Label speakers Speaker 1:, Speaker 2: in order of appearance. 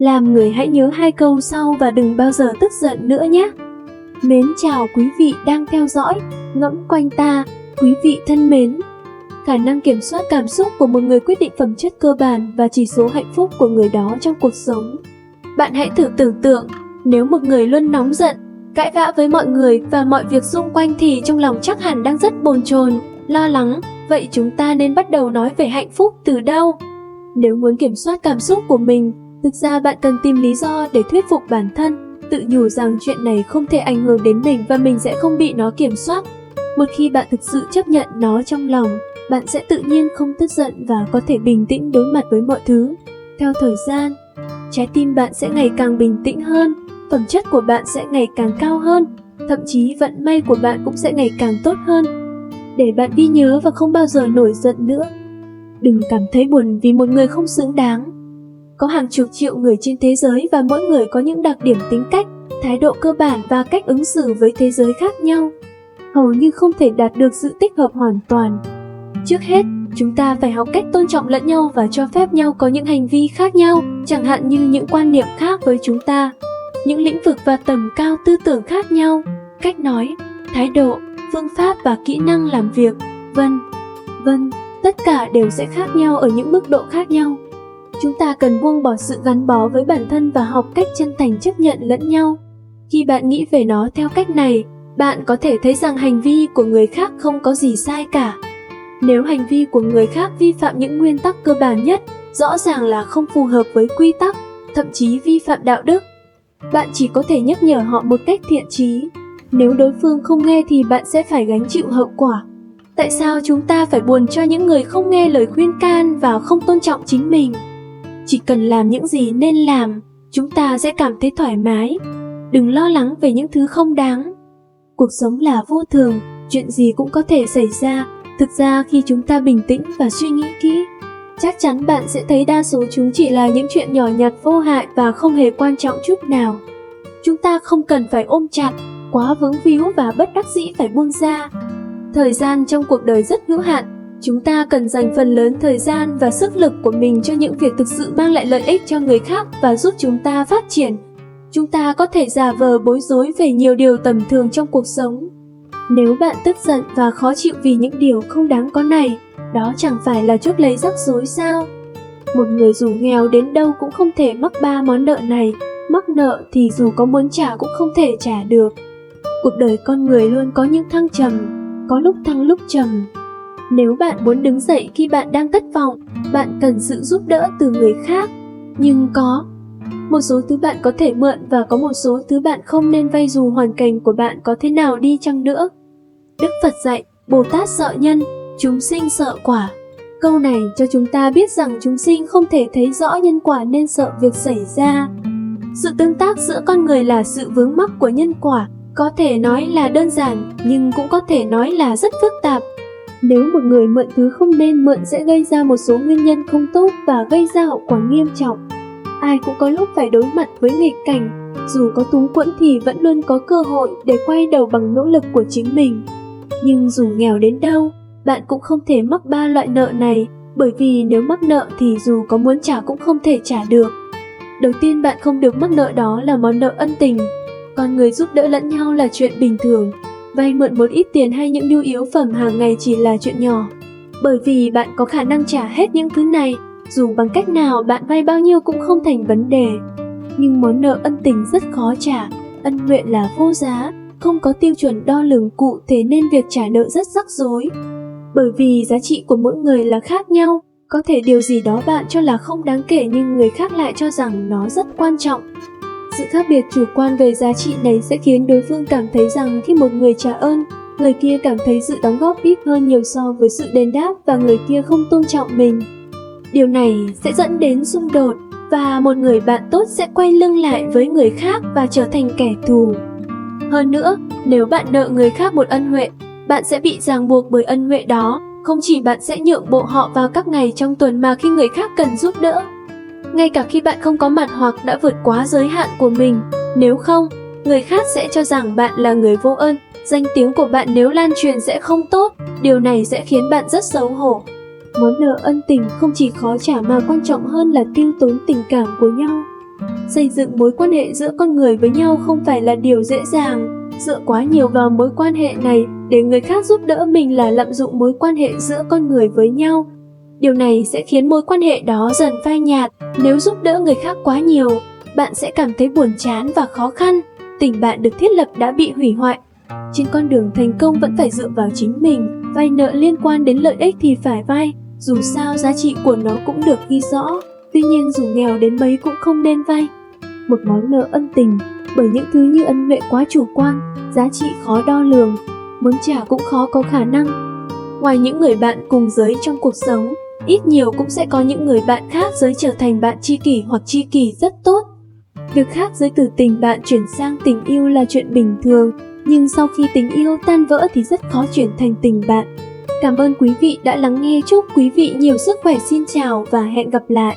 Speaker 1: Làm người hãy nhớ 2 câu sau và đừng bao giờ tức giận nữa nhé. Mến chào quý vị đang theo dõi Ngẫm Quanh Ta. Quý vị thân mến, khả năng kiểm soát cảm xúc của một người quyết định phẩm chất cơ bản và chỉ số hạnh phúc của người đó trong cuộc sống. Bạn hãy thử tưởng tượng, nếu một người luôn nóng giận, cãi vã với mọi người và mọi việc xung quanh thì trong lòng chắc hẳn đang rất bồn chồn, lo lắng. Vậy chúng ta nên bắt đầu nói về hạnh phúc từ đâu? Nếu muốn kiểm soát cảm xúc của mình, thực ra bạn cần tìm lý do để thuyết phục bản thân, tự nhủ rằng chuyện này không thể ảnh hưởng đến mình và mình sẽ không bị nó kiểm soát. Một khi bạn thực sự chấp nhận nó trong lòng, bạn sẽ tự nhiên không tức giận và có thể bình tĩnh đối mặt với mọi thứ. Theo thời gian, trái tim bạn sẽ ngày càng bình tĩnh hơn, phẩm chất của bạn sẽ ngày càng cao hơn, thậm chí vận may của bạn cũng sẽ ngày càng tốt hơn. Để bạn ghi nhớ và không bao giờ nổi giận nữa. Đừng cảm thấy buồn vì một người không xứng đáng. Có hàng chục triệu người trên thế giới và mỗi người có những đặc điểm tính cách, thái độ cơ bản và cách ứng xử với thế giới khác nhau. Hầu như không thể đạt được sự tích hợp hoàn toàn. Trước hết, chúng ta phải học cách tôn trọng lẫn nhau và cho phép nhau có những hành vi khác nhau, chẳng hạn như những quan niệm khác với chúng ta, những lĩnh vực và tầm cao tư tưởng khác nhau, cách nói, thái độ, phương pháp và kỹ năng làm việc, vân vân, tất cả đều sẽ khác nhau ở những mức độ khác nhau. Chúng ta cần buông bỏ sự gắn bó với bản thân và học cách chân thành chấp nhận lẫn nhau. Khi bạn nghĩ về nó theo cách này, bạn có thể thấy rằng hành vi của người khác không có gì sai cả. Nếu hành vi của người khác vi phạm những nguyên tắc cơ bản nhất, rõ ràng là không phù hợp với quy tắc, thậm chí vi phạm đạo đức, bạn chỉ có thể nhắc nhở họ một cách thiện chí. Nếu đối phương không nghe thì bạn sẽ phải gánh chịu hậu quả. Tại sao chúng ta phải buồn cho những người không nghe lời khuyên can và không tôn trọng chính mình? Chỉ cần làm những gì nên làm, chúng ta sẽ cảm thấy thoải mái. Đừng lo lắng về những thứ không đáng. Cuộc sống là vô thường, chuyện gì cũng có thể xảy ra. Thực ra khi chúng ta bình tĩnh và suy nghĩ kỹ, chắc chắn bạn sẽ thấy đa số chúng chỉ là những chuyện nhỏ nhặt vô hại và không hề quan trọng chút nào. Chúng ta không cần phải ôm chặt, quá vướng víu và bất đắc dĩ phải buông ra. Thời gian trong cuộc đời rất hữu hạn, chúng ta cần dành phần lớn thời gian và sức lực của mình cho những việc thực sự mang lại lợi ích cho người khác và giúp chúng ta phát triển. Chúng ta có thể giả vờ bối rối về nhiều điều tầm thường trong cuộc sống. Nếu bạn tức giận và khó chịu vì những điều không đáng có này, đó chẳng phải là chuốc lấy rắc rối sao? Một người dù nghèo đến đâu cũng không thể mắc 3 món nợ này, mắc nợ thì dù có muốn trả cũng không thể trả được. Cuộc đời con người luôn có những thăng trầm, có lúc thăng lúc trầm. Nếu bạn muốn đứng dậy khi bạn đang thất vọng, bạn cần sự giúp đỡ từ người khác. Nhưng có một số thứ bạn có thể mượn và có một số thứ bạn không nên vay dù hoàn cảnh của bạn có thế nào đi chăng nữa. Đức Phật dạy, Bồ Tát sợ nhân, chúng sinh sợ quả. Câu này cho chúng ta biết rằng chúng sinh không thể thấy rõ nhân quả nên sợ việc xảy ra. Sự tương tác giữa con người là sự vướng mắc của nhân quả, có thể nói là đơn giản nhưng cũng có thể nói là rất phức tạp. Nếu một người mượn thứ không nên mượn sẽ gây ra một số nguyên nhân không tốt và gây ra hậu quả nghiêm trọng. Ai cũng có lúc phải đối mặt với nghịch cảnh, dù có túng quẫn thì vẫn luôn có cơ hội để quay đầu bằng nỗ lực của chính mình. Nhưng dù nghèo đến đâu, bạn cũng không thể mắc 3 loại nợ này, bởi vì nếu mắc nợ thì dù có muốn trả cũng không thể trả được. Đầu tiên bạn không được mắc nợ đó là món nợ ân tình. Con người giúp đỡ lẫn nhau là chuyện bình thường. Vay mượn một ít tiền hay những nhu yếu phẩm hàng ngày chỉ là chuyện nhỏ. Bởi vì bạn có khả năng trả hết những thứ này, dù bằng cách nào bạn vay bao nhiêu cũng không thành vấn đề. Nhưng món nợ ân tình rất khó trả, ân nguyện là vô giá, không có tiêu chuẩn đo lường cụ thể nên việc trả nợ rất rắc rối. Bởi vì giá trị của mỗi người là khác nhau, có thể điều gì đó bạn cho là không đáng kể nhưng người khác lại cho rằng nó rất quan trọng. Sự khác biệt chủ quan về giá trị này sẽ khiến đối phương cảm thấy rằng khi một người trả ơn, người kia cảm thấy sự đóng góp ít hơn nhiều so với sự đền đáp và người kia không tôn trọng mình. Điều này sẽ dẫn đến xung đột và một người bạn tốt sẽ quay lưng lại với người khác và trở thành kẻ thù. Hơn nữa, nếu bạn nợ người khác một ân huệ, bạn sẽ bị ràng buộc bởi ân huệ đó. Không chỉ bạn sẽ nhượng bộ họ vào các ngày trong tuần mà khi người khác cần giúp đỡ, ngay cả khi bạn không có mặt hoặc đã vượt quá giới hạn của mình. Nếu không, người khác sẽ cho rằng bạn là người vô ơn. Danh tiếng của bạn nếu lan truyền sẽ không tốt. Điều này sẽ khiến bạn rất xấu hổ. Món nợ ân tình không chỉ khó trả mà quan trọng hơn là tiêu tốn tình cảm của nhau. Xây dựng mối quan hệ giữa con người với nhau không phải là điều dễ dàng. Dựa quá nhiều vào mối quan hệ này để người khác giúp đỡ mình là lạm dụng mối quan hệ giữa con người với nhau. Điều này sẽ khiến mối quan hệ đó dần phai nhạt. Nếu giúp đỡ người khác quá nhiều, bạn sẽ cảm thấy buồn chán và khó khăn. Tình bạn được thiết lập đã bị hủy hoại. Trên con đường thành công vẫn phải dựa vào chính mình. Vay nợ liên quan đến lợi ích thì phải vay, dù sao giá trị của nó cũng được ghi rõ. Tuy nhiên dù nghèo đến mấy cũng không nên vay. Một món nợ ân tình, bởi những thứ như ân huệ quá chủ quan, giá trị khó đo lường, muốn trả cũng khó có khả năng. Ngoài những người bạn cùng giới trong cuộc sống, ít nhiều cũng sẽ có những người bạn khác giới trở thành bạn tri kỷ hoặc tri kỷ rất tốt. Việc khác giới từ tình bạn chuyển sang tình yêu là chuyện bình thường, nhưng sau khi tình yêu tan vỡ thì rất khó chuyển thành tình bạn. Cảm ơn quý vị đã lắng nghe, chúc quý vị nhiều sức khỏe, xin chào và hẹn gặp lại.